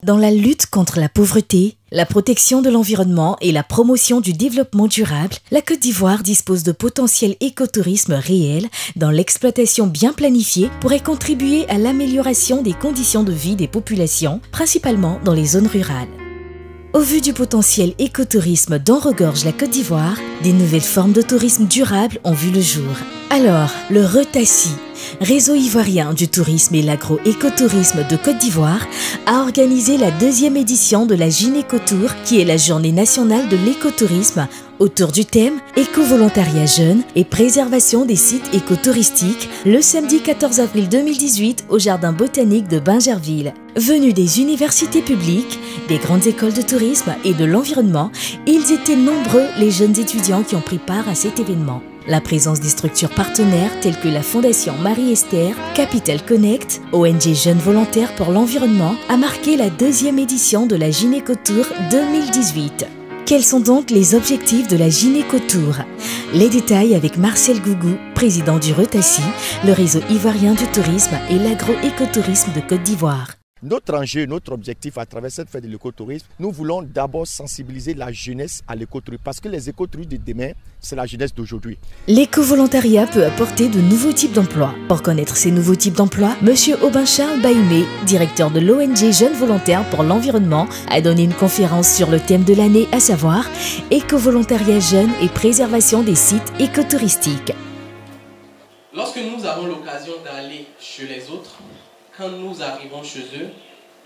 Dans la lutte contre la pauvreté, la protection de l'environnement et la promotion du développement durable, la Côte d'Ivoire dispose de potentiel écotourisme réel dont l'exploitation bien planifiée pourrait contribuer à l'amélioration des conditions de vie des populations, principalement dans les zones rurales. Au vu du potentiel écotourisme dont regorge la Côte d'Ivoire, des nouvelles formes de tourisme durable ont vu le jour. Alors, le RETACI, Réseau ivoirien du tourisme et l'agro-écotourisme de Côte d'Ivoire, a organisé la 2e édition de la Gynécotour, qui est la journée nationale de l'écotourisme, autour du thème Éco-volontariat jeune et préservation des sites écotouristiques, le samedi 14 avril 2018 au Jardin botanique de Bingerville. Venus des universités publiques, des grandes écoles de tourisme et de l'environnement, ils étaient nombreux les jeunes étudiants qui ont pris part à cet événement. La présence des structures partenaires telles que la Fondation Marie-Esther, Capital Connect, ONG Jeunes Volontaires pour l'Environnement a marqué la 2e édition de la Gynécotour 2018. Quels sont donc les objectifs de la Gynécotour? Les détails avec Marcel Gougou, président du RETACI, le réseau ivoirien du tourisme et l'agro-écotourisme de Côte d'Ivoire. Notre enjeu, notre objectif à travers cette fête de l'écotourisme, nous voulons d'abord sensibiliser la jeunesse à l'écotourisme parce que les écotouristes de demain, c'est la jeunesse d'aujourd'hui. L'éco-volontariat peut apporter de nouveaux types d'emplois. Pour connaître ces nouveaux types d'emplois, M. Aubin-Charles Baïmé, directeur de l'ONG Jeunes Volontaires pour l'Environnement, a donné une conférence sur le thème de l'année, à savoir Éco-volontariat jeune et préservation des sites écotouristiques. Lorsque nous avons l'occasion d'aller chez les autres, quand nous arrivons chez eux,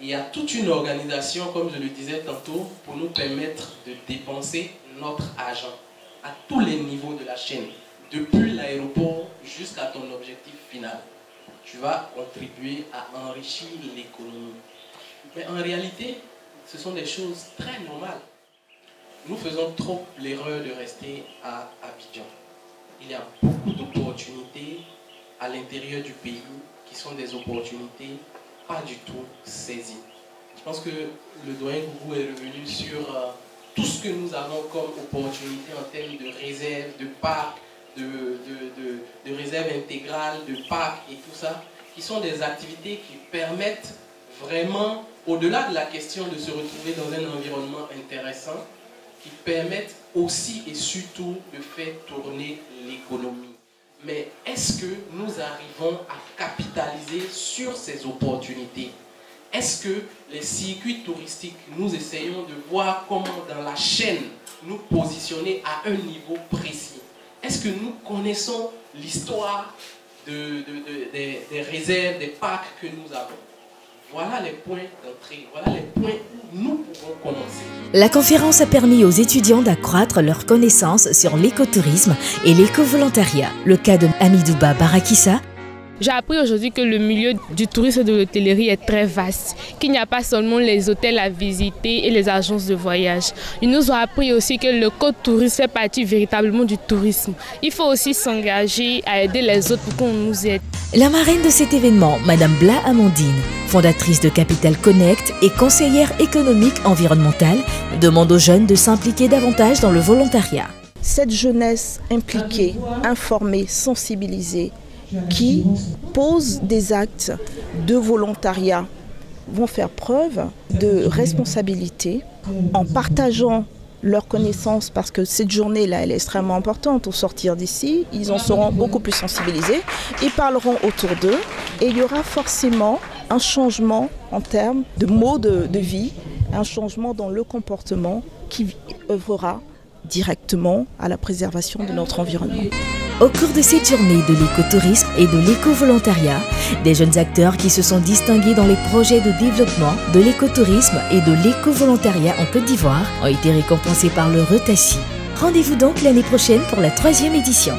il y a toute une organisation, comme je le disais tantôt, pour nous permettre de dépenser notre argent à tous les niveaux de la chaîne, depuis l'aéroport jusqu'à ton objectif final. Tu vas contribuer à enrichir l'économie. Mais en réalité, ce sont des choses très normales. Nous faisons trop l'erreur de rester à Abidjan. Il y a beaucoup d'opportunités à l'intérieur du pays qui sont des opportunités pas du tout saisies. Je pense que le doyen Gougou est revenu sur tout ce que nous avons comme opportunité en termes de réserves, de parcs, de réserves intégrales, de parcs et tout ça, qui sont des activités qui permettent vraiment, au-delà de la question de se retrouver dans un environnement intéressant, qui permettent aussi et surtout de faire tourner l'économie. Mais est-ce que nous arrivons à capitaliser sur ces opportunités? Est-ce que les circuits touristiques, nous essayons de voir comment dans la chaîne nous positionner à un niveau précis? Est-ce que nous connaissons l'histoire des réserves, des parcs que nous avons? Voilà les points d'entrée, voilà les points où nous pouvons commencer. La conférence a permis aux étudiants d'accroître leurs connaissances sur l'écotourisme et l'éco-volontariat. Le cas de Amidouba Barakissa. J'ai appris aujourd'hui que le milieu du tourisme et de l'hôtellerie est très vaste, qu'il n'y a pas seulement les hôtels à visiter et les agences de voyage. Ils nous ont appris aussi que l'écotourisme fait partie véritablement du tourisme. Il faut aussi s'engager à aider les autres pour qu'on nous aide. La marraine de cet événement, Madame Bla Amandine, fondatrice de Capital Connect et conseillère économique environnementale, demande aux jeunes de s'impliquer davantage dans le volontariat. Cette jeunesse impliquée, informée, sensibilisée, qui posent des actes de volontariat vont faire preuve de responsabilité en partageant leurs connaissances, parce que cette journée-là, elle est extrêmement importante. Au sortir d'ici, ils en seront beaucoup plus sensibilisés, ils parleront autour d'eux et il y aura forcément un changement en termes de mode de vie, un changement dans le comportement qui œuvrera directement à la préservation de notre environnement. Au cours de cette journée de l'écotourisme et de l'éco-volontariat, des jeunes acteurs qui se sont distingués dans les projets de développement de l'écotourisme et de l'éco-volontariat en Côte d'Ivoire ont été récompensés par le RETACI. Rendez-vous donc l'année prochaine pour la 3e édition.